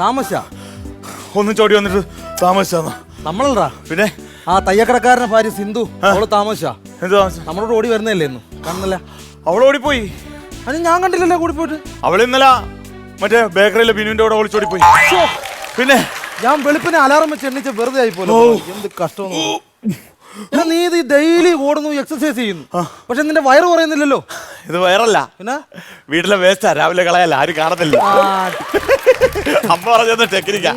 താമസിച്ചാ ഒന്നും ചോടി വന്നിട്ട് താമസിച്ചാ? നമ്മളല്ലടാ പിന്നെ ആ തയ്യക്കടക്കാരന്റെ ഭാര്യ സിന്ധു അവള് താമസിച്ചാ. എന്ത് താമസം? നമ്മളോട് ഓടി വരുന്നല്ലേ ഇന്ന് കാണുന്നില്ല? അവളോടിപ്പോയി. അത് ഞാൻ കണ്ടില്ലല്ലോ കൂടി പോയിട്ട്. അവളിന്നലെ മറ്റേ ബേക്കറിയിലെ ബിനുവിന്റെ കൂടെ ഒളിച്ചോടിപ്പോയി. പിന്നെ ഞാൻ വെളുപ്പിനെ അലാറം വെച്ച് എണ്ണിച്ച് വെറുതെ ആയിപ്പോലെ. എന്ത് കഷ്ടം. നീ ഇത് ഡെയിലി ഓടുന്നു, എക്സസൈസ് ചെയ്യുന്നു, പക്ഷെ നിന്റെ വയറ് കുറയുന്നില്ലല്ലോ. ഇത് വയറല്ല, പിന്നെ വീട്ടിലെ വേസ്റ്റാ. രാവിലെ കളയല്ല, ആരും കാണത്തില്ല. അമ്മ പറഞ്ഞ ടെക്നിക്കാ.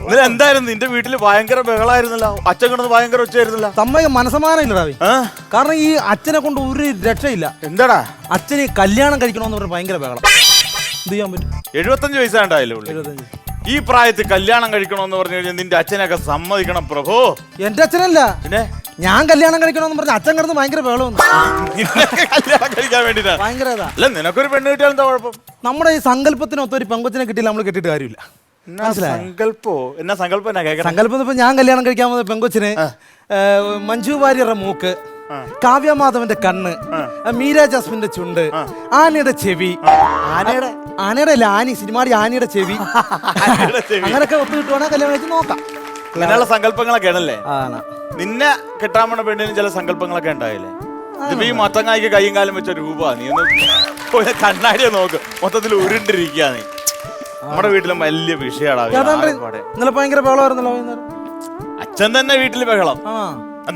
ഇന്നലെ എന്തായിരുന്നു നിന്റെ വീട്ടില്? ഭയങ്കര ബഹളായിരുന്നല്ലോ. അച്ഛൻ കിടന്ന് ഭയങ്കര ഒച്ചയായിരുന്നല്ലോ. തമ്മയ്ക്ക് മനസ്സമാനം ഇല്ലടാ. കാരണം ഈ അച്ഛനെ കൊണ്ട് ഒരു രക്ഷയില്ല. എന്താടാ? അച്ഛന് കല്യാണം കഴിക്കണമെന്ന് പറഞ്ഞ ഭയങ്കര ബഹളം. എന്ത് ചെയ്യാൻ പറ്റും? 75 വയസ്സാണ്ടായില്ലേ? 75. ഈ പ്രായത്തിൽ കല്യാണം കഴിക്കണമെന്ന് പറഞ്ഞു കഴിഞ്ഞാൽ നിന്റെ അച്ഛനൊക്കെ സമ്മതിക്കണം പ്രഭു. എന്റെ അച്ഛനല്ല, പിന്നെ ഞാൻ കല്യാണം കഴിക്കണമെന്ന് പറഞ്ഞ അച്ഛൻ കിടന്ന് ഭയങ്കര ബഹളം. കല്യാണം കഴിക്കാൻ വേണ്ടിട്ടാ? ഭയങ്കര. അല്ല, നിനക്കൊരു പെണ്ണ് കിട്ടിയാൽ എന്താ കുഴപ്പം? നമ്മുടെ ഈ സങ്കല്പത്തിനൊത്ത ഒരു പെങ്കൊച്ചിനെ കിട്ടിയില്ല നമ്മൾ കെട്ടിട്ട് കാര്യമില്ല. സങ്കല്പോ? എന്നാ സങ്കല്പം? സങ്കല്പം ഇപ്പൊ ഞാൻ കല്യാണം കഴിക്കാൻ പോകുന്ന പെങ്കൊച്ചിന് മഞ്ജു വാര്യരുടെ മൂക്ക്, കാവ്യമാധവന്റെ കണ്ണ്, മീര ജാസ്മിന്റെ ചുണ്ട്, ആനയുടെ ചെവി, ആനയുടെ അല്ല ആനി, സിനിമാടി ആനയുടെ ചെവി, അങ്ങനൊക്കെ ഒത്തു കിട്ടുവാണെങ്കിൽ കല്യാണം കഴിച്ച് നോക്കാം. അങ്ങനെയുള്ള സങ്കല്പങ്ങളൊക്കെ ആണല്ലേ? നിന്നെ കെട്ടാൻ പോണ പെണ്ണിന് ചില സങ്കല്പങ്ങളൊക്കെ ഉണ്ടായില്ലേ? ഇതിപ്പോ ഈ മത്തങ്ങായിക്ക് കൈയും കാലം വെച്ച രൂപ. നീ ഒന്ന് കണ്ണാടിയെ നോക്ക്, മൊത്തത്തിൽ ഉരുണ്ടിരിക്കുക. നീ നമ്മുടെ വീട്ടിലും വലിയ വിഷയമാണ്. ഇന്നലെ ഭയങ്കര ബഹളമായിരുന്നല്ലോ. അച്ഛൻ തന്നെ വീട്ടില് ബഹളം.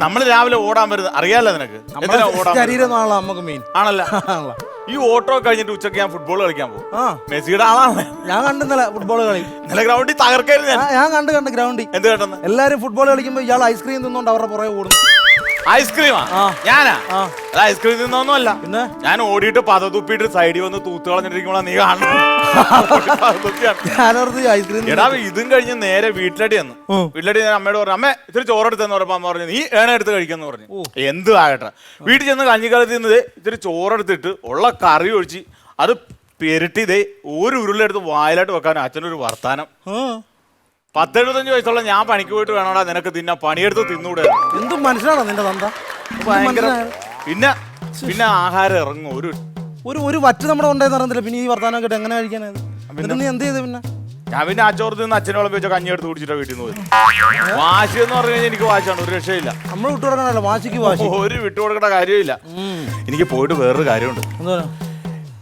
നമ്മള് രാവിലെ ഓടാൻ വരുന്നത് അറിയാലോ നിനക്ക്. ആണല്ലോ. ഈ ഓട്ടോ കഴിഞ്ഞിട്ട് ഉച്ചക്ക് ഞാൻ ഫുട്ബോൾ കളിക്കാൻ പോകും. മെസ്സിയുടെ ആളാണ് ഞാൻ. കണ്ടെന്നല്ല ഫുട്ബോൾ കളി ഇന്നലെ ഗ്രൗണ്ടിൽ തകർക്കായിരുന്നു ഞാൻ. കണ്ട് ഗ്രൗണ്ടിൽ എന്ത് കേട്ടെന്ന്? എല്ലാരും ഫുട്ബോൾ കളിക്കുമ്പോ ഇയാൾ ഐസ്ക്രീം തിന്നോണ്ട് അവരുടെ പുറകെ ഓടുന്നു. ഐസ്ക്രീമാ? ഞാനാ? അല്ല, ഐസ്ക്രീം തിന്നൊന്നുമല്ല. പിന്നെ ഞാൻ ഓടിയിട്ട് പത തുപ്പിട്ട് സൈഡിൽ വന്ന് തൂത്ത് കളഞ്ഞിരിക്കുമ്പോഴാ നീ കാണണം. എടാ, ഇതും കഴിഞ്ഞ് നേരെ വീട്ടിലടി വന്നു. വീട്ടിലടി ഞാൻ അമ്മയോട് പറഞ്ഞു, അമ്മ ഇത്തിരി ചോറെടുത്തെന്ന് പറഞ്ഞപ്പോ അമ്മ പറഞ്ഞു, നീ ഏണ എടുത്ത് കഴിക്കാന്ന് പറഞ്ഞു. എന്ത് ആകട്ടെ, വീട്ടിൽ ചെന്ന് കഞ്ഞിക്കാലത്ത് നിന്നത് ഇത്തിരി ചോറെടുത്തിട്ട് ഉള്ള കറി ഒഴിച്ച് അത് പെരട്ടി ഇതേ ഒരു ഉരുളെടുത്ത് വായിലായിട്ട് വെക്കാൻ അച്ഛനൊരു വർത്താനം. 10-75 വയസ്സുള്ള ഞാൻ പണിക്ക് പോയിട്ട് വേണോടാ നിനക്ക് തിന്നാ, പണിയെടുത്ത് തിന്നൂടെ? എന്തും മനസ്സിലാണോ നിന്റെ തന്ത? ഭയങ്കര. പിന്നെ പിന്നെ ആഹാരം ഇറങ്ങും. ഒരു വറ്റ് നമ്മുടെ ഉണ്ടായെന്ന് അറിയത്തില്ല. പിന്നെ ഈ വർത്താനം കേട്ട് എങ്ങനെ കഴിക്കാനായത്? നീ എന്ത് ചെയ്ത്? പിന്നെ ഞാൻ പിന്നെ ആ ചോറ് നിന്ന് അച്ഛനോളം വെച്ച കഞ്ഞി എടുത്ത് കുടിച്ചിട്ടാ വീട്ടിൽ നിന്ന് പോയി. വാശി എന്ന് പറഞ്ഞു കഴിഞ്ഞാൽ എനിക്ക് വാശിയാണ്, ഒരു രക്ഷയില്ല. നമ്മൾ വിട്ടുകൊടുക്കണല്ലോ വാശിക്ക് വാശി. ഒരു വിട്ടുകൊടുക്കേണ്ട കാര്യമില്ല. എനിക്ക് പോയിട്ട് വേറൊരു കാര്യമുണ്ട്.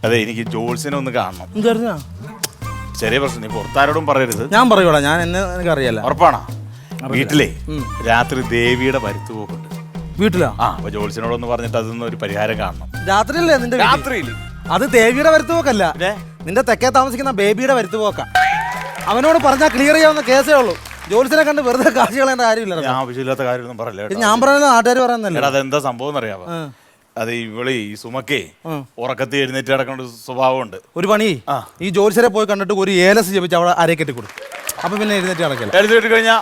അതെ, എനിക്ക് ജോൾസിനെ ഒന്ന് കാണണം. എന്താ ചെറിയ പ്രശ്നം. നീ പുറത്താരോടും പറയരുത്. ഞാൻ പറയൂടാ, ഞാൻ എനിക്ക് അറിയാലോ. ഉറപ്പാണോ? വീട്ടിലെ രാത്രി ദേവിയുടെ വരുത്തുപോക്കുണ്ട്. വീട്ടിലാ? അപ്പൊ ജോൾസിനോടൊന്ന് പറഞ്ഞിട്ട് അതൊന്നും ഒരു പരിഹാരം കാണണം. രാത്രിയല്ലേ നിന്റെ? രാത്രിയിൽ. അത് ദേവിയുടെ വരുത്തുപോക്കല്ല, നിന്റെ തെക്കേ താമസിക്കുന്ന ബേബിയുടെ വരുത്തുപോക്ക. അവനോട് പറഞ്ഞാൽ ക്ലിയർ ചെയ്യാവുന്ന കേസേ ഉള്ളൂ. ജോലിസിനെ കണ്ട് വെറുതെ കാശ് കളയേണ്ട കാര്യമില്ല. ആവശ്യമില്ലാത്ത കാര്യമൊന്നും പറയല്ലേ. ഞാൻ പറഞ്ഞ നാട്ടുകാർ പറയുന്നല്ലേ. അതെന്താ സംഭവം അറിയാമോ? അത് ഇവള് ഈ സുമക്കേ ഉറക്കത്തി എഴുന്നേറ്റ് കിടക്കേണ്ട സ്വഭാവമുണ്ട്. ഒരു പണി, ഈ ജോലിസരെ പോയി കണ്ടിട്ട് ഒരു ഏലസ് ജപിച്ച് അവിടെ അരക്കെട്ടി കൊടുക്കും. അപ്പൊ പിന്നെ എഴുന്നേറ്റ് കിടക്കില്ല. എഴുന്നേറ്റ് കഴിഞ്ഞാൽ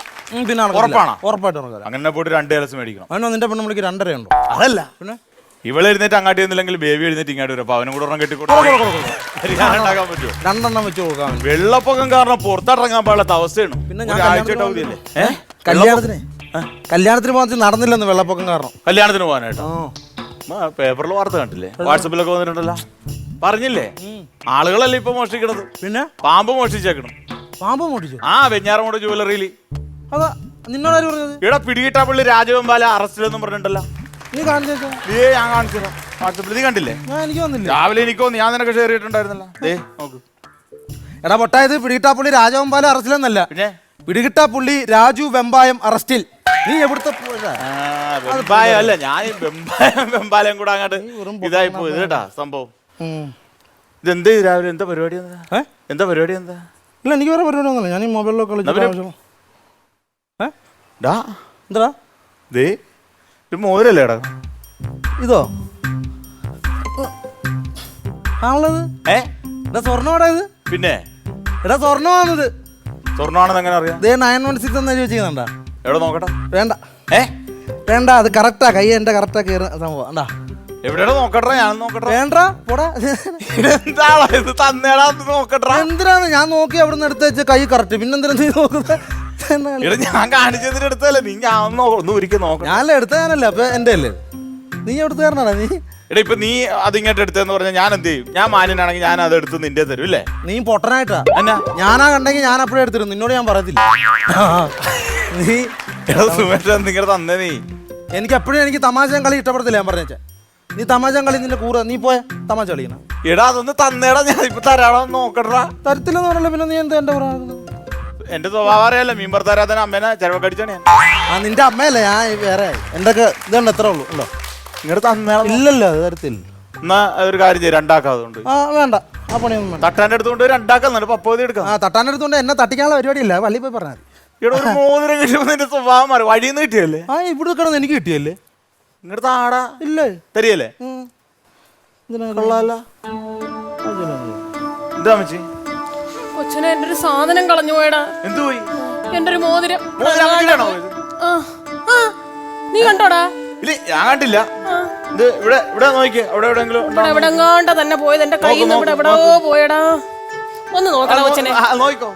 പിന്നെ ഉറപ്പാണ്? ഉറപ്പായിട്ടും. അങ്ങനെ പോയിട്ട് 2 ഏലസ് മേടിക്കണം. അവനോ നിന്റെ പെണ്ണുമ്പിളിക്ക് 2.5 ഉണ്ടോ? അതല്ല, പിന്നെ ഇവളെ എഴുന്നേറ്റ് അങ്ങാട്ടി എന്നില്ലെങ്കിൽ ബേബി എഴുന്നേറ്റ് ഇങ്ങോട്ട് വരും. അപ്പൊ അവനും കൂടെ ഒരെണ്ണം കെട്ടിക്കൊടുക്കാൻ പറ്റുമോ? 2 വെച്ച് കൊടുക്കാം. വെള്ളപ്പൊക്കം കാരണം പുറത്തിറങ്ങാൻ പാടില്ലാത്ത അവസ്ഥയാണ്. പിന്നെ കല്യാണത്തിന് പോകാൻ നടന്നില്ലെന്ന് വെള്ളപ്പൊക്കം കാരണം. കല്യാണത്തിന് പോകാനായിട്ടോ? പേപ്പറിൽ വാർത്ത കണ്ടില്ലേ? വാട്സപ്പിലൊക്കെ വന്നിട്ടുണ്ടല്ലോ. പറഞ്ഞില്ലേ, ആളുകളല്ലേ ഇപ്പൊ മോഷ്ടിക്കണത്. പിന്നെ പാമ്പ് മോഷ്ടിച്ചേക്കണം. പാമ്പ് മോഷ്ടിച്ചു? വെഞ്ഞാറമൂട് ജുവലറിയിൽ. അതാ നിന്നോടാര് പറഞ്ഞത്? ഇവിടെ പിടികിട്ടാപ്പള്ളി രാജവെമ്പാല അറസ്റ്റിലെന്നും പറഞ്ഞിട്ടുണ്ടല്ലോ. നീ കാണിച്ചോ? ഞാൻ കാണിച്ചു തരാം. വാട്സപ്പിൽ നീ കണ്ടില്ലേ? എനിക്ക് വന്നില്ല. രാവിലെ എനിക്കോ ഞാൻ നിനക്ക് ഷെയർ ചെയ്തിട്ടുണ്ടായിരുന്നല്ലോ. നോക്ക്. എടാ പൊട്ടായത് പിടികിട്ടാപ്പള്ളി രാജവെമ്പാല അറസ്റ്റിലെന്നല്ല, പിന്നെ പിടികിട്ടാപ്പള്ളി രാജു വെമ്പായം അറസ്റ്റിൽ. നീ എവിടുത്തെ അല്ല, ഞാൻ വെമ്പാലയും കൂടെ അങ്ങോട്ട് ഇതായി പോയത് കേട്ടാ സംഭവം. ഇതെന്ത് രാവിലെ എന്താ പരിപാടി? എന്താ പരിപാടി? എന്താ? ഇല്ല, എനിക്ക് വേറെ പരിപാടി ഒന്നുമില്ല. ഞാൻ ഈ മൊബൈലിലൊക്കെ എന്താ മോതിരല്ലേ എടാ? ഇതോ ആണുള്ളത്? എടാ സ്വർണ്ണമാടാ ഇത്. പിന്നെ എടാ സ്വർണ്ണമാണിത്. സ്വർണ്ണമാണെന്ന് എങ്ങനെ അറിയാം? 916 എന്ന് എഴുതി വെച്ചിരിക്കുന്നുണ്ടാ? എവിടെ നോക്കട്ടെ. വേണ്ട വേണ്ട, അത് കറക്റ്റാ. കൈ എന്റെ കറക്റ്റാ കയറുന്ന സംഭവം. എന്താ എവിടെയാ നോക്കട്ടെ? ഞാൻ നോക്കട്ടെ. വേണ്ട പോടാ. എന്തിനാണ് ഞാൻ നോക്കി അവിടുന്ന് എടുത്ത് വെച്ച കൈ കറക്റ്റ്. പിന്നെന്തിനാ നീ നോക്കുന്നത്? ഞാൻ കാണിച്ചതിന് എടുത്തല്ലേ നീ? ഞാൻ ഒന്ന് ഒരിക്കൽ നോക്കാം. ഞാനല്ലേ എടുത്ത? ഞാനല്ലേ? അപ്പൊ എന്റെ അല്ലേ? നീ എടുത്ത് തരണടാ. നീ എടാ ഇപ്പൊ നീ അതിങ്ങോട്ട് എടുത്തെന്ന് പറഞ്ഞാൽ ഞാൻ എന്ത് ചെയ്യും? ഞാൻ മാന്യനാണെങ്കിൽ ഞാൻ അത് എടുത്ത് നിന്റെ തരും ഇല്ലേ? നീ പൊട്ടനായിട്ടാ. എന്നാ ഞാനാ കണ്ടെങ്കിൽ ഞാൻ അപ്പോഴേ എടുത്തിരുന്നു, നിന്നോട് ഞാൻ പറയത്തില്ല. നീ എടാ സുമേഷ് നിങ്ങളുടെ തന്നെ നീ എനിക്ക് എപ്പോഴും എനിക്ക് തമാശ കളി ഇഷ്ടപ്പെടത്തില്ല. ഞാൻ പറഞ്ഞേ, നീ തമാശ കളി നിന്റെ കൂടെ നീ പോയ തമാശ കളിക്കണം. എടാ അതൊന്ന് തന്നേടാ, ഞാൻ ഇപ്പൊ തരാടോ നോക്കട്ടാ. തരത്തില്ലെന്ന് പറഞ്ഞല്ലോ, പിന്നെ നീ എന്താ എന്റെ പറയുന്നത്? എന്റെ സ്വഭാവം അറിയാലോ, മീൻ ഭർത്താരാധന അമ്മേനെ ചെലവക്കടിച്ചാണ് ഞാൻ. ആ നിന്റെ അമ്മയല്ലേ, ഞാൻ വേറെ എന്റെ ഇതുണ്ട് എത്ര ഉള്ളു ഉണ്ടോ? ഇങ്ങോട്ട് തന്നേടാ. ഇല്ലല്ലോ അത് തരത്തില്ല. എന്നാ ഒരു കാര്യം ചെയ്യും, രണ്ടാക്കാതുകൊണ്ട് ആ വേണ്ട, ആ പണിയൊന്നും വേണ്ട. തട്ടാന്റെ അടുത്തുകൊണ്ട് രണ്ടാക്കാൻ പപ്പോതി എടുക്കാം. ആ തട്ടാനെടുത്തോണ്ട് എന്നെ തട്ടിക്കാനുള്ള പരിപാടി ഇല്ല, പള്ളി പോയി പറഞ്ഞാൽ മതി. ഇവിടെ ഒരു മോതിരം കിട്ടുമ്പോ നിന്റെ സ്വഭാവം മാറി. വഴിയിൽ നിന്ന് കിട്ടിയല്ലേ? ആ ഇവിടെ കിടന്ന് എനിക്ക് കിട്ടിയല്ലേ? ഇങ്ങോട്ട് താടാ. ഇല്ലേ തരിയല്ലേ? കൊള്ളാല്ല. എന്താ അമ്മച്ചി? കൊച്ചിനെ എന്റെ ഒരു സാധനം കളഞ്ഞു പോയടാ. എന്തു പോയി? എന്റെ ഒരു മോതിരം. മോതിരം അമ്മച്ചിയുടെയാണോ പോയത്? നീ കണ്ടോടാ? ഇല്ല ഞാൻ കണ്ടില്ല. ഇത് ഇവിടെ ഇവിടെ നോക്കിയേ, അവിടെ എവിടെയെങ്കിലും ഇവിടെ എങ്ങാണ്ട തന്നെ പോയത്, എന്റെ കയ്യിൽ നിന്ന് ഇവിടെ എവിടെയോ പോയടാ. ഒന്ന് നോക്കടാ കൊച്ചിനെ. നോക്കോ,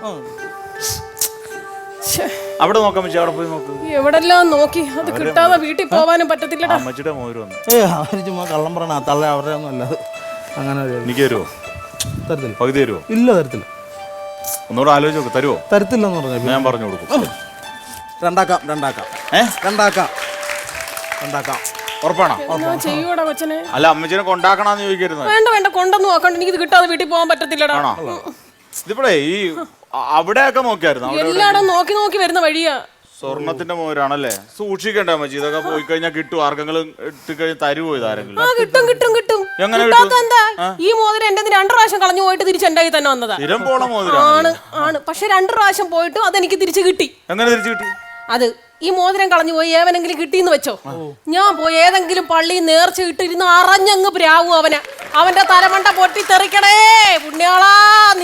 അവിടെ നോക്കാൻ പറ്റി, അവിടെ പോയി നോക്ക്. എവിടെല്ലാം നോക്കി, അത് കിട്ടാതെ വീട്ടിൽ പോവാനും പറ്റത്തില്ലടാ. അമ്മച്ചിയുടെ മോതിരം വന്നു. അവര് ചുമ്മാ കള്ളം പറയണ തള്ള അവരുടെ ഒന്നും അല്ല. അങ്ങനെ എനിക്ക് തരുമോ? തരത്തില്ല. പകുതി തരുമോ? ഇല്ല തരത്തില്ല. ഒന്നുകൂടെ ആലോചിച്ച് നോക്ക്, തരുമോ? തരത്തില്ലെന്ന് പറഞ്ഞു. ഞാൻ പറഞ്ഞു കൊടുക്കും. രണ്ടാക്കാം രണ്ടാക്കാം രണ്ടാക്കാം രണ്ടാക്കാം. ഉറപ്പാണോ? ഞാൻ ചെയ്യൂടാ കൊച്ചനെ. അല്ല അമ്മച്ചിനെ കൊണ്ടാക്കണമെന്ന് ചോദിക്കരുത്. വേണ്ട വേണ്ട, കൊണ്ടൊന്നും നോക്കണ്ട, എനിക്ക് ഇത് കിട്ടാതെ വീട്ടിൽ പോകാൻ പറ്റത്തില്ലടാ. ഇതിപ്പോഴേ ഈ അവിടെയൊക്കെ നോക്കിയായിരുന്നു. എല്ലായിടും നോക്കി നോക്കി വരുന്ന വഴിയാ. സ്വർണത്തിന്റെ മോരാണല്ലേ? സൂക്ഷിക്കണ്ടേ അമ്മച്ചി, ഇതൊക്കെ പോയി കഴിഞ്ഞാൽ കിട്ടും. ആർക്കെങ്കിലും ഇട്ട് കഴിഞ്ഞാൽ തരുമോ ഇതാരെങ്കിലും? കിട്ടും കിട്ടും കിട്ടും. കിട്ടാത്ത എന്താ? ഈ മോതിരം എന്റെ 2 പ്രാവശ്യം കളഞ്ഞു പോയിട്ട് തിരിച്ച് എന്റെ കയ്യിൽ തന്നെ വന്നതാ. സ്ഥിരം പോണ മോതിരം ആണ് ആണ്. പക്ഷെ 2 പ്രാവശ്യം പോയിട്ടും അതെനിക്ക് തിരിച്ചു കിട്ടി. എങ്ങനെ തിരിച്ചു കിട്ടി? അത് ഈ മോതിരം കളഞ്ഞു പോയി ഏവനെങ്കിലും കിട്ടിയെന്ന് വെച്ചോ, ഞാൻ പോയി ഏതെങ്കിലും പള്ളി നേർച്ച ഇട്ടിരുന്ന് അറിഞ്ഞങ്ങ് പ്രാവും അവന്റെ തലമണ്ട പൊട്ടിത്തെറിക്കണേ പുണ്യാളാ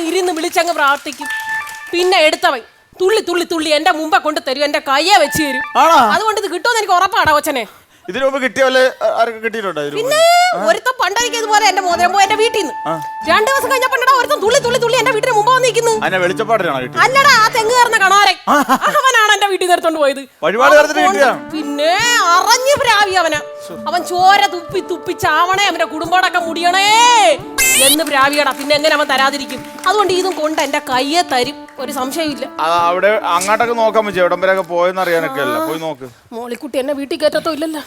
ഇരുന്ന് വിളിച്ചങ്ങ് പ്രാർത്ഥിക്കും. പിന്നെ എടുത്തവൻ തുള്ളി തുള്ളി തുള്ളി എന്റെ മുമ്പേ കൊണ്ട് തരും, എന്റെ കയ്യെ വെച്ച് തരും. അതുകൊണ്ട് ഇത് കിട്ടുമെന്ന് എനിക്ക് ഉറപ്പാടാ കൊച്ചനെ. ഇതിനു മുമ്പ് കിട്ടിയല്ലേ? ആരൊക്കെ കിട്ടിയിട്ടുണ്ടോ? പിന്നെ ഒരുത്തം പണ്ടായിരിക്കും ഇതുപോലെ എന്റെ മോതിരം പോയി എന്റെ വീട്ടിൽ നിന്ന് 2 ദിവസം കഴിഞ്ഞപ്പോണ്ടാ ഒരുത്തം തുള്ളി തുള്ളി തുള്ളി എന്റെ വീട്ടിന് മുമ്പ് വന്നിരിക്കുന്നു. അല്ലടാ, ആ തെങ്ങ് കയറുന്ന കണാരൻ അവനാണ് എന്റെ വീട്ടിൽ നിർത്തോണ്ട് പോയത്. പിന്നെ അറിഞ്ഞു പ്രാവി അവൻ ചോര തുപ്പി തുപ്പി ചാവണേ, അവന്റെ കുടുംബോടൊക്കെ മുടിയണേ എന്ന് പ്രാവിയടാ. പിന്നെ എങ്ങനെ അവൻ തരാതിരിക്കും? അതുകൊണ്ട് ഇതും കൊണ്ട് എന്റെ കയ്യെ തരും, ഒരു സംശയമില്ല. അവിടെ അങ്ങോട്ടൊക്കെ നോക്കാൻ പറ്റും, എവിടം വരെയൊക്കെ പോയെന്ന് അറിയാനൊക്കെ അല്ല. പോയി നോക്ക്. മോളിക്കുട്ടി എന്നെ വീട്ടിൽ കയറ്റത്തോ ഇല്ലല്ലോ.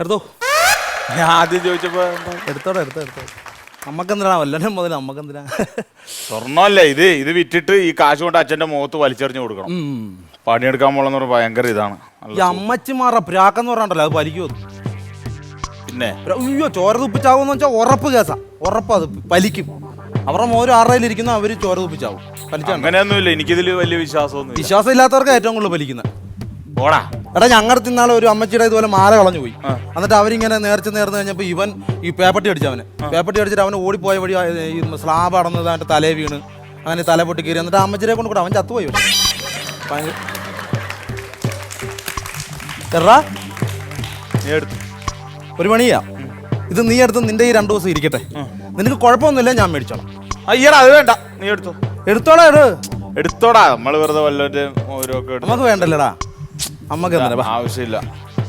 എടുത്തോ. ഞാൻ ആദ്യം ചോദിച്ചപ്പോ എടുത്തോടെ എടുത്തോ എടുത്തോ. നമ്മക്കെന്തിനാ വല്ലതും മുതൽ നമ്മക്കെന്തിനാ? സ്വർണ്ണമല്ലേ ഇത്? ഇത് വിറ്റിട്ട് ഈ കാശ് കൊണ്ട് അച്ഛന്റെ മുഖത്ത് വലിച്ചെറിഞ്ഞു കൊടുക്കണം. പണിയെടുക്കാൻ പോലെന്ന് പറഞ്ഞ ഭയങ്കര ഇതാണ്. ഈ അമ്മച്ചിമാരുടെ പ്രാക്കെന്ന് പറഞ്ഞാണ്ടല്ലോ, അത് വലിക്കുമോ? പിന്നെ അയ്യോ, ചോര തുപ്പിച്ചാവെന്ന് വെച്ചാൽ ഉറപ്പ് കേസാ, ഉറപ്പ്. അത് വലിക്കും. അവരുടെ മോര് ആറയിലിരിക്കുന്ന അവര് ചോര തുപ്പിച്ചാവും. അങ്ങനെയൊന്നുമില്ല, എനിക്കിതിൽ വലിയ വിശ്വാസമൊന്നും. വിശ്വാസം ഇല്ലാത്തവർക്ക് ഏറ്റവും കൂടുതൽ വലിക്കുന്നത്. ഓടാ എടാ, ഞങ്ങളുടെ തിന്നാളെ ഒരു അമ്മച്ചിയുടെ ഇതുപോലെ മാല കളഞ്ഞു പോയി. എന്നിട്ട് അവരിങ്ങനെ നേർന്ന് കഴിഞ്ഞപ്പോൾ ഇവൻ ഈ പേപ്പട്ടി അടിച്ചു. പേപ്പട്ടി അടിച്ചിട്ട് അവന് ഓടിപ്പോയ വഴി ഈ സ്ലാബ് അടന്നത് അവൻ്റെ തലേ വീണ് അങ്ങനെ തല പൊട്ടി കയറി. എന്നിട്ട് അമ്മച്ചിയെ കൊണ്ട് കൂടെ അവൻ ചത്തുപോയി. എറാ ഒരു പണിയാ, ഇത് നീ എടുത്ത് നിന്റെ ഈ 2 ദിവസം ഇരിക്കട്ടെ. നിനക്ക് കുഴപ്പമൊന്നുമില്ല, ഞാൻ മേടിച്ചോളാം. അയ്യടാ അത് വേണ്ട, നീ എടുത്തോ. എടുത്തോടാ എടുത്തോടാ. നമ്മള് വെറുതെ വല്ലവരും ഓരോക്കെ നമുക്ക് വേണ്ടല്ലടാ, അമ്മക്ക് ആവശ്യമില്ല.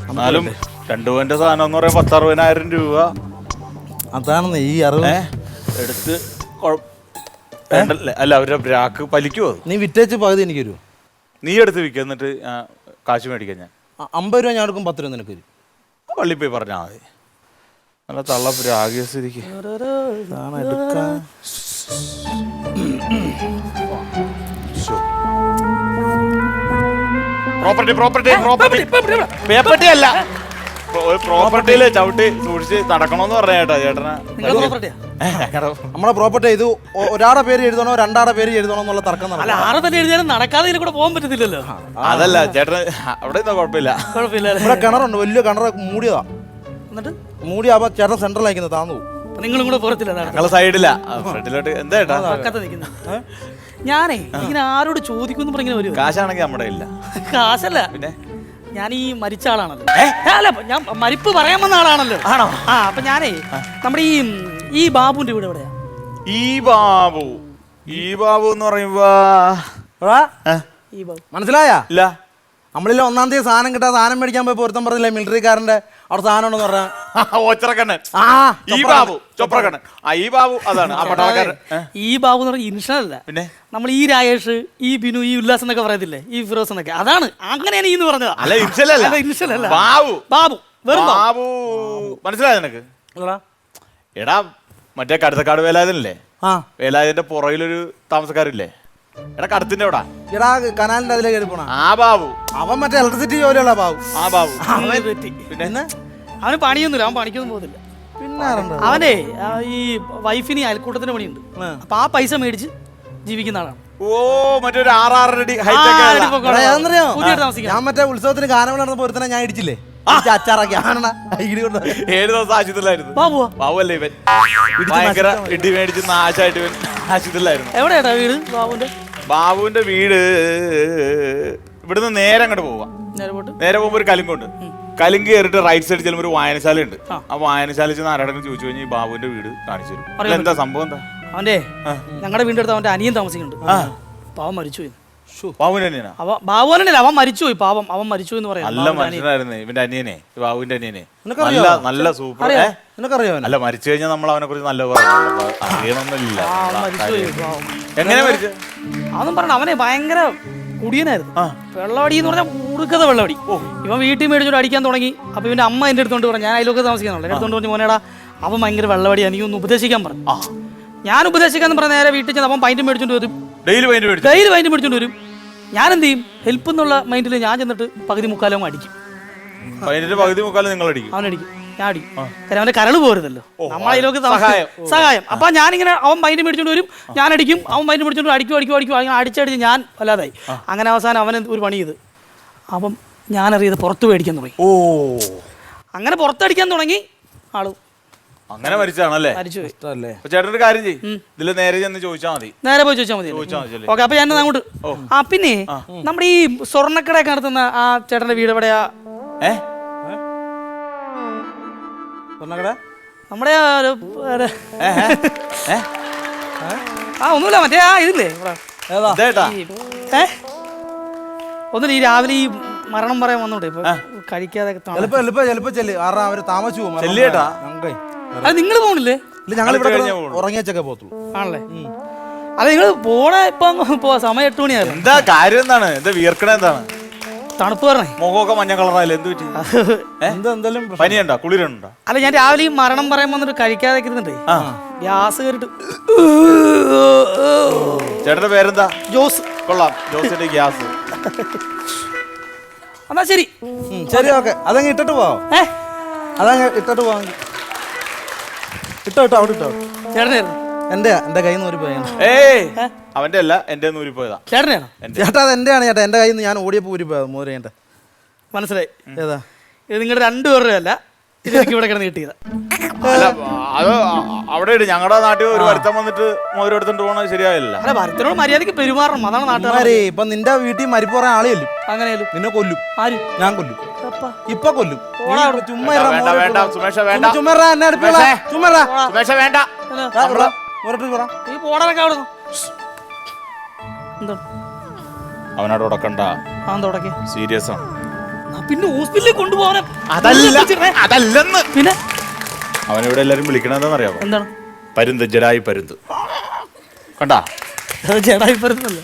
എന്നാലും 2 പവന്റെ സാധനം എന്ന് പറയാൻ 10-60,000 രൂപ. അതാണ് ഈ അറിവ് എടുത്ത് അല്ല അവരുടെ ബ്രാക്ക് പലിക്കുമോ? നീ വിറ്റേച്ച് പകുതി എനിക്ക് തരുമോ? നീ എടുത്ത് വിൽക്കുക, എന്നിട്ട് കാശ് മേടിക്കാൻ ഞാൻ 50 രൂപ ഞാൻ എടുക്കും, 10 രൂപ നിനക്ക് തരും. പള്ളി പോയി പറഞ്ഞാൽ മതി. നല്ല തള്ള ബ്രാഗിയ സ്ഥിതിക്ക് പേപ്പട്ടി അല്ല, പ്രോപ്പർട്ടിയില് ചവിട്ടി സൂക്ഷിച്ച് നടക്കണോന്ന് പറഞ്ഞ ചേട്ടാ. ചേട്ടനാ നമ്മളെ പ്രോപ്പർട്ടി ഇത് ഒരാളുടെ പേര് എഴുതണോ 2 പേര് എഴുതണോ എന്നുള്ള തർക്കം. നടക്കാതെ കൂടെ പോകാൻ പറ്റത്തില്ലല്ലോ. അതല്ല ചേട്ടന് അവിടെ കുഴപ്പമില്ല. ഇവിടെ കിണറുണ്ട്, വലിയ കിണർ മൂടിയതാ. എന്നിട്ട് മൂടിയാവുമ്പോ ചേട്ടൻ സെൻട്രൽ അയക്കുന്നത് താന്നു പോകും. നിങ്ങളും കൂടെ പുറത്തില്ല, ഞങ്ങളെ സൈഡില്ല, ഫ്രണ്ടിലോട്ട്. എന്താ ചേട്ടാ ഞാനേ ഇങ്ങനെ ആരോട് ചോദിക്കുന്നു പറഞ്ഞ വരും? കാശാണെങ്കിൽ നമ്മുടെ ഇല്ല. കാശല്ല, പിന്നെ ഞാൻ ഈ മരിച്ച ആളാണല്ലോ. അല്ല, ഞാൻ മരിപ്പ് പറയാൻ വന്ന ആളാണല്ലോ. ആണോ? ആ, അപ്പൊ ഞാനേ നമ്മുടെ ഈ ബാബുവിന്റെ വീട് എവിടെയാ? ഈ ബാബു എന്ന് പറയുമ്പോ ഈ ബാബു മനസ്സിലായാ? ഇല്ല. നമ്മളിൽ ഒന്നാം തീയതി സാധനം കിട്ടാ സാധനം മേടിക്കാൻ പോയി പൊരുത്തം പറഞ്ഞില്ലേ മിലിറ്ററിക്കാരന്റെ അവിടെ സാധനം ഉണ്ടെന്ന് പറഞ്ഞ ഓച്ചറക്കണ്ണൻ. ആ ഈ ബാബു ചൊപ്രക്കണ്ണൻ. ഈ ബാബു അതാണ് ആ പട്ടാളക്കാരൻ. ഈ ബാബു എന്ന് പറഞ്ഞ ഇൻഷനല്ല. പിന്നെ നമ്മൾ ഈ രാജേഷ്, ഈ ബിനു, ഈ ഉല്ലാസ് എന്നൊക്കെ പറയത്തില്ലേ, ഈ ഫിറോസ് എന്നൊക്കെ, അതാണ്. അങ്ങനെയാണ് ഈ എന്ന് പറഞ്ഞത്. അല്ല ഇൻഷലല്ല, ഇൻഷനല്ല. ബാബു. ബാബു വെറും ബാബു. മനസ്സിലായോ നിനക്ക്? എടാ മറ്റേ കടുത്തക്കാട് വേലായുധനല്ലേ, വേലായുധന്റെ പുറകിലൊരു താമസക്കാരില്ലേ, എടാ കടത്തിന്റെ എവിടാ, എടാ കനാലിന്റെ അതിലേക്ക് കയറി പോണ ആ ബാബു. അവൻ മറ്റേ ഇലക്ട്രിസിറ്റി ജോലിയുള്ള ബാബു. ആ ബാബു. പിന്നെ അവന് പണിയൊന്നുമില്ല, അവൻ പണിക്കൊന്നും പോകുന്നില്ല. പിന്നെ അവനെ ഈ വൈഫിന് അയൽക്കൂട്ടത്തിന് പണിയുണ്ട്. അപ്പൊ ആ പൈസ മേടിച്ച് ജീവിക്കുന്ന ആളാണ്. ഓ മറ്റൊരു 6 അടി ഹൈടെക്. പുതിയ താമസിക്കാൻ. ഞാൻ മറ്റേ ഉത്സവത്തിന് ഗാനം നടന്നപ്പോ ഒരുത്തനെ ഞാൻ ഇടിച്ചില്ലേ, അച്ചാറൊക്കെ ഏഴ് ദിവസം ആശുപത്രിയിലായിരുന്നു. ബാബുവാ? ബാബു അല്ലേ ഇവൻ? ഭയങ്കര ഇടി മേടിച്ച് നാശമായിട്ട് ഇവൻ ആശുപത്രിയിലായിരുന്നു. എവിടെയാ വീട് ബാബുവിന്റെ? ബാബുവിന്റെ വീട് ഇവിടുന്ന് നേരെ അങ്ങോട്ട് പോവാം. നേരെ പോകുമ്പോ ഒരു കലുങ്കുണ്ട്. കലുങ്ക് കയറിട്ട് റൈറ്റ് സൈഡ് ചെല്ലുമ്പോൾ ഒരു വായനശാല ഉണ്ട്. ആ വായനശാല ചെന്ന് ആരോടെങ്കിലും ചോദിച്ചു കഴിഞ്ഞാൽ ഈ ബാബുവിന്റെ വീട് കാണിച്ചു തരും. എന്താ സംഭവം? എന്താ അവന്റെ ഞങ്ങളുടെ വീടിന്റെ അടുത്ത് അവന്റെ അനിയൻ താമസിക്കുന്നുണ്ട്. പാവം മരിച്ചുപോയി. ബാബുവിന്റെ അനിയനാ? ബാബുവിനല്ലേ, അവൻ മരിച്ചുപോയി. പാവം, അവൻ മരിച്ചു എന്ന് പറയാം. നല്ല മനുഷ്യനായിരുന്നു ഇവന്റെ അനിയനെ, ബാബുവിന്റെ അനിയനെ. നല്ല സൂപ്പർ. നിനക്കറിയോ? അല്ല മരിച്ചു കഴിഞ്ഞാൽ നമ്മൾ അവനെ കുറിച്ച് നല്ല അറിയണമെന്നില്ല. എങ്ങനെ മരിച്ചു? അതൊന്നും പറഞ്ഞ അവനെ ഭയങ്കര കുടിയനായിരുന്നു. വെള്ളവടി എന്ന് പറഞ്ഞാൽ ഉടുക്കത വെള്ളവടി. ഇവൻ വീട്ടിൽ മേടിച്ചോണ്ട് അടിക്കാൻ തുടങ്ങി. അപ്പൊ ഇവന്റെ അമ്മ എന്റെ അടുത്തോണ്ട് പറഞ്ഞു, ഞാൻ അതിലൊക്കെ താമസിക്കാനുള്ള എടുത്തോണ്ട് പറഞ്ഞു, മോനേടാ അവൻ ഭയങ്കര വെള്ളവടി, എനിക്കൊന്ന് ഉപദേശിക്കാൻ പറഞ്ഞു. ഞാൻ ഉപദേശിക്കാന്ന് പറഞ്ഞ നേരെ വീട്ടിൽ ചെന്ന് അവൻ പൈൻറ്റ് മേടിച്ചോണ്ട് വരും. ഡെയിലി പൈൻറ്റ് മേടിച്ചോണ്ട് വരും. ഞാൻ എന്ത് ചെയ്യും, ഹെൽപ്പ് എന്നുള്ള മൈൻഡിൽ ഞാൻ ചെന്നിട്ട് പകുതി മുക്കാലും അടിക്കും. പകുതി മുക്കാലും നിങ്ങൾ അടിക്കും? അവനടിക്കും, ഞാൻ അടിക്കും. കാര്യം അവന്റെ കരള് പോരുതല്ലോ, നമ്മളതിലൊക്കെ സഹായം. അപ്പൊ ഞാനിങ്ങനെ അവൻ പൈൻറ്റ് മേടിച്ചോണ്ട് വരും, ഞാൻ അടിക്കും. അവൻ പൈൻറ്റ് മേടിച്ചോണ്ട് അടിക്കും. അങ്ങനെ അടിച്ചടിച്ച് ഞാൻ വല്ലാതായി. അങ്ങനെ അവസാനം അവൻ ഒരു പണി ചെയ്ത് അപ്പം ഞാനറിയത് പുറത്ത് മേടിക്കാൻ തുടങ്ങി. അങ്ങനെ പുറത്തടിക്കാൻ തുടങ്ങി ആള്. അങ്ങനെ മരിച്ചാണല്ലേ? ചേട്ടനൊരു കാര്യം ചെയ്യും, ഇതില് നേരെ ചെന്ന് ചോദിച്ചാൽ മതി. നേരെ പോയി ചോദിച്ചാൽ മതി. ഓക്കെ, അപ്പൊ ഞാൻ അങ്ങോട്ട്. ആ പിന്നെ നമ്മുടെ ഈ സ്വർണ്ണക്കടയൊക്കെ നടത്തുന്ന ആ ചേട്ടന്റെ വീട് എവിടെയാ? നമ്മുടെ ഒന്നുമില്ല, മറ്റേ ആ ഇതില്ലേ ഒന്നുമില്ല, ഈ രാവിലെ ഈ മരണം പറയാൻ വന്നോട്ടെ ഇപ്പൊ കഴിക്കാതെ അത് നിങ്ങൾ പോണില്ലേ? ഞങ്ങൾ ഉറങ്ങിയൊക്കെ പോകത്തുള്ളൂ ആണല്ലേ? അത് നിങ്ങൾ പോണ ഇപ്പൊ സമയം 8 മണിയായിരുന്നു. എന്താ കാര്യം? എന്താണ് എന്താ വിയർക്കണ? എന്താണ് തണുപ്പ് പറഞ്ഞേ? മുഖമൊക്കെ മഞ്ഞ കളറായാലും എന്ത് പറ്റി? എന്തായാലും പനിയുണ്ടോ കുളിരുണ്ടോ? അല്ല ഞാൻ രാവിലെ ഈ മരണം പറയാൻ വന്നിട്ട് കഴിക്കാതെ ഇരുന്നിട്ടേ ഗ്യാസ് കയറിട്ട്. ചേട്ടന്റെ പേരെന്താ? ജോസ്. കൊള്ളാം, ജോസിന്റെ ഗ്യാസ്. എന്നാ ശരി ശരി, ഓക്കെ. അതങ്ങ് ഇട്ടിട്ട് പോവാം. അതങ്ങ് ഇട്ടിട്ട് പോവാം. ഇട്ടോ അവിടെ ഇട്ടോ. ചേട്ടനായിരുന്നു? എന്റെ കയ്യിൽ നിന്ന് ഊരിപ്പോയാണ്. അവന്റെ അല്ല, എന്റെ ഊരിപ്പോയതാ. ചേട്ടനാണോ? ചേട്ടാ അത് എന്റെയാണ് ചേട്ടാ, എന്റെ കയ്യിൽ നിന്ന് ഞാൻ ഓടിയപ്പോ ഊരിപ്പോയത് മോതിരേണ്ട. മനസ്സിലായി? ഏതാ ഇത് നിങ്ങളുടെ 2 പേരുടെ അല്ല, ഇതെനിക്ക് ഇവിടെ കിടന്ന് കിട്ടിയതാ. അത് അവിടെ ഞങ്ങളുടെ നാട്ടിൽ ഒരു വരുത്തം വന്നിട്ട് മോതിരം എടുത്തോണ്ട് പോകണത് ശരിയായില്ല. അല്ല, ഭരത്തിനോട് മര്യാദക്ക് പെരുമാറണം, അതാണ് നാട്ടുകാരെ. ഇപ്പൊ നിന്റെ വീട്ടിൽ മരിപ്പ് പറയാൻ ആളെയല്ലും. അങ്ങനെയല്ലോ നിന്നെ കൊല്ലും. ആര്? ഞാൻ കൊല്ലും. ഇപ്പൊ കൊല്ലും. ചുമ്മാ വേണ്ട സുമേഷ, വേണ്ട. സുമേഷ വേണ്ട. ഈ പോടനൊക്കെ അവിടെ എന്താ അവനോട് ഉടക്കണ്ട. സീരിയസ് ആണ്. പിന്നെ ഹോസ്പിറ്റലിൽ കൊണ്ടുപോകാൻ. അതല്ലെന്ന്. പിന്നെ അവനിവിടെ എല്ലാരും വിളിക്കണെന്താന്ന് അറിയാമോ? എന്താണ്? പരുന്ത്, ജഡായി പരുന്ത്. കണ്ടാ? ജഡായി പരുന്തല്ലേ?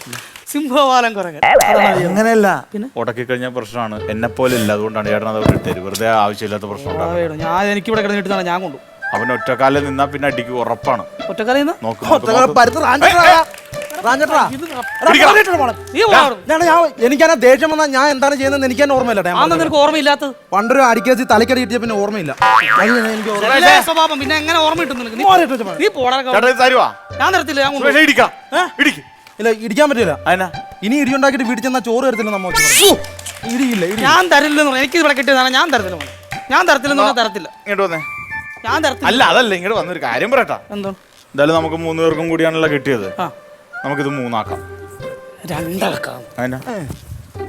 സിംഹവാലം കുറങ്ങൻ. അങ്ങനെയല്ല, പിന്നെ ഉടക്കി കഴിഞ്ഞാൽ പ്രശ്നമാണ്. എന്നെ പോലെ ഇല്ല, അതുകൊണ്ടാണ് ചേട്ടൻ അത് ഇട്ടേര്. വെറുതെ ആവശ്യമില്ലാത്ത പ്രശ്നം ഉണ്ടാകും. ഞാൻ എനിക്കിവിടെ കിടന്നിട്ട് ഞാൻ കൊണ്ടു. അവൻ ഒറ്റക്കാലം നിന്നാ പിന്നെ അടിക്ക് ഉറപ്പാണ്. ഒറ്റക്കാലം എനിക്കാ ദേഷ്യം വന്നാൽ ഞാൻ എന്താണ് ചെയ്യുന്നത് എനിക്ക് തന്നെ ഓർമ്മയില്ല. നിനക്ക് ഓർമ്മയില്ലാത്തത്? പണ്ടൊരു അടിക്കേച്ച് തലക്കടി കിട്ടിയ പിന്നെ ഓർമ്മയില്ല. സ്വഭാവം പിന്നെ എങ്ങനെ ഓർമ്മ കിട്ടും നിനക്ക്? ഞാൻ തരത്തില്ല. ഇല്ല, ഇടിക്കാൻ പറ്റില്ല. ഇനി ഇടി ഉണ്ടാക്കിയിട്ട് വീട്ടിൽ ചെന്നാൽ ചോറ് തരത്തില്ല. നമ്മ ഇടിയില്ല, ഞാൻ തരില്ലെന്ന് പറഞ്ഞു. എനിക്ക് ഇവിടെ കിട്ടിയതാണ്. ഞാൻ തരത്തില്ല. ഞാൻ തരത്തില്ലെന്ന് പറഞ്ഞാൽ തരത്തില്ല. ഇങ്ങോട്ട് വന്നേ. ഞാൻ തരത്തില്ല. അല്ല അതല്ല, ഇങ്ങോട്ട് വന്നൊരു കാര്യം പറയട്ടാ. എന്തോ? എന്തായാലും നമുക്ക് 3 പേർക്കും കൂടിയാണല്ലോ കിട്ടിയത്. നമുക്കിത് 3 ആക്കാം. 2 ആക്കാം.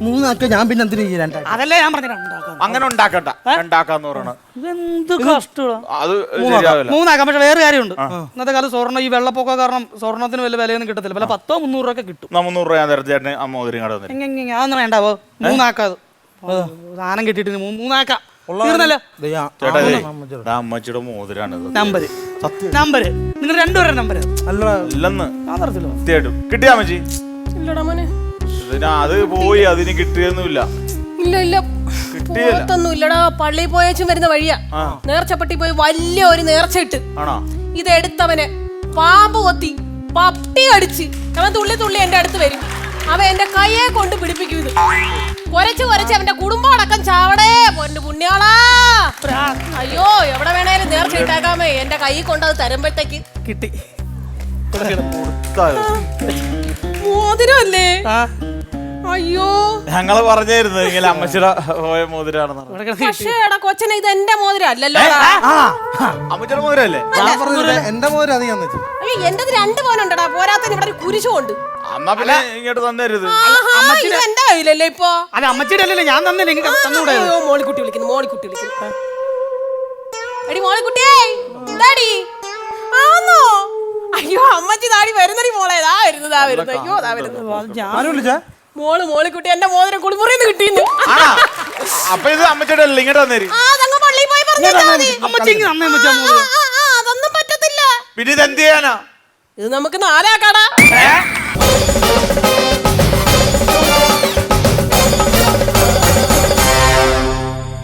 മൂന്നാക്ക ഞാൻ പിന്നെ എന്തിനു ഈ രണ്ടാക്ക? അതല്ലേ ഞാൻ പറഞ്ഞ രണ്ടാക്കാം. അങ്ങനെ ഉണ്ടാക്കണ്ട, ഉണ്ടാക്കാന്ന് പറയണ ഇതെന്ത് കഷ്ടമാണ്. അത് ശരിയാവില്ല. മൂന്നാക്കാം. പക്ഷെ വേറെ കാര്യമുണ്ട്, ഇന്നത്തെ കാലത്ത് സ്വർണ്ണം ഈ വെള്ളപ്പൊക്കം കാരണം സ്വർണ്ണത്തിന് വലിയ വിലയൊന്നും കിട്ടത്തില്ല. വില 100-300 രൂപ കിട്ടും. 300 രൂപ ഞാൻ നേരത്തെ ചേട്ടന് മോതിരം കട വന്നില്ല. അതൊന്നും വേണ്ടാവോ, മൂന്നാക്കാത് സാധനം കിട്ടിയിട്ട് മൂന്നാക്കാം. തീർന്നല്ലോ. ചേട്ടാ അമ്മച്ചിയുടെ മോതിരാണിത്. നമ്പര് നിങ്ങൾ രണ്ടുപേരുടെ നമ്പർ അല്ലെന്ന് സത്യമായിട്ടും കിട്ടിയാ അമ്മച്ചി? ഇല്ലടാ മോനെ, അത് പോയി, അതിന് കിട്ടിയൊന്നുമില്ല. ഇല്ല പോത്തൊന്നും ഇല്ലടാ. പള്ളിയിൽ പോയേച്ചും വരുന്ന വഴിയാ നേർച്ചപ്പെട്ടി പോയി വലിയ ഒരു നേർച്ച ഇട്ട് ആണോ? ഇതെടുത്തവന് പാമ്പ് കൊത്തി പട്ടി അടിച്ച് അവൻ തുള്ളി തുള്ളി എന്റെ അടുത്ത് വരും. അവൻ എന്റെ കൈയെ കൊണ്ട് പിടിപ്പിക്കും. ഇത് കുറച്ച് അവന്റെ കുടുംബം അടക്കം ചാവടേ പൊന്നു പുണ്യാളാ. അയ്യോ, എവിടെ വേണേലും നേർച്ച ഇട്ടേക്കാമേ. എന്റെ കൈ കൊണ്ട് അത് തരുമ്പോഴത്തേക്ക് കിട്ടി. മോതിരല്ലേ? അയ്യോ, ഞങ്ങള് പറഞ്ഞായിരുന്നു ഇങ്ങനെ അമ്മച്ചിയുടെ പോയ മോതിരാണെന്ന്. പക്ഷേ എടാ കൊച്ചനെ, ഇത് എന്റെ മോതിരം അല്ലല്ലോ. അമ്മച്ചിയുടെ മോതിരല്ലേ? എന്റെ മോതിരം അധികം അയ്യോ, എന്റേത് 2 പവനുണ്ടടാ. പോരാത്തതിന് ഇവിടെ ഒരു കുരിശുണ്ട്. അമ്മ പിന്നെ ഇങ്ങോട്ട് തന്നരുത്. ഇത് എന്റെ കയ്യിലല്ലേ ഇപ്പൊ? അത് അമ്മച്ചിയുടെ അല്ലല്ലോ, ഞാൻ തന്നില്ല. തന്നുകൂടെ? മോളിക്കുട്ടി വിളിക്കുന്നു. എടി മോളിക്കുട്ടിയേ, എന്താടി? ആന്നോ? അയ്യോ, അമ്മച്ചി താടി വരുന്നടി മോളെ. വരുന്നു. അയ്യോ, വരുന്നു. മോളിക്കുട്ടി എന്റെ മോതിരം കുളിമുറിന്ന് കിട്ടിയിരുന്നു. അപ്പൊ ഇത് അമ്മച്ചിയുടെ അല്ല, ഇങ്ങോട്ട് തന്നേരി. അതൊന്നും പറ്റത്തില്ല. പിന്നെ ഇത് എന്ത് ചെയ്യാനാ? ഇത് നമുക്ക് 4 ആക്കാടാ.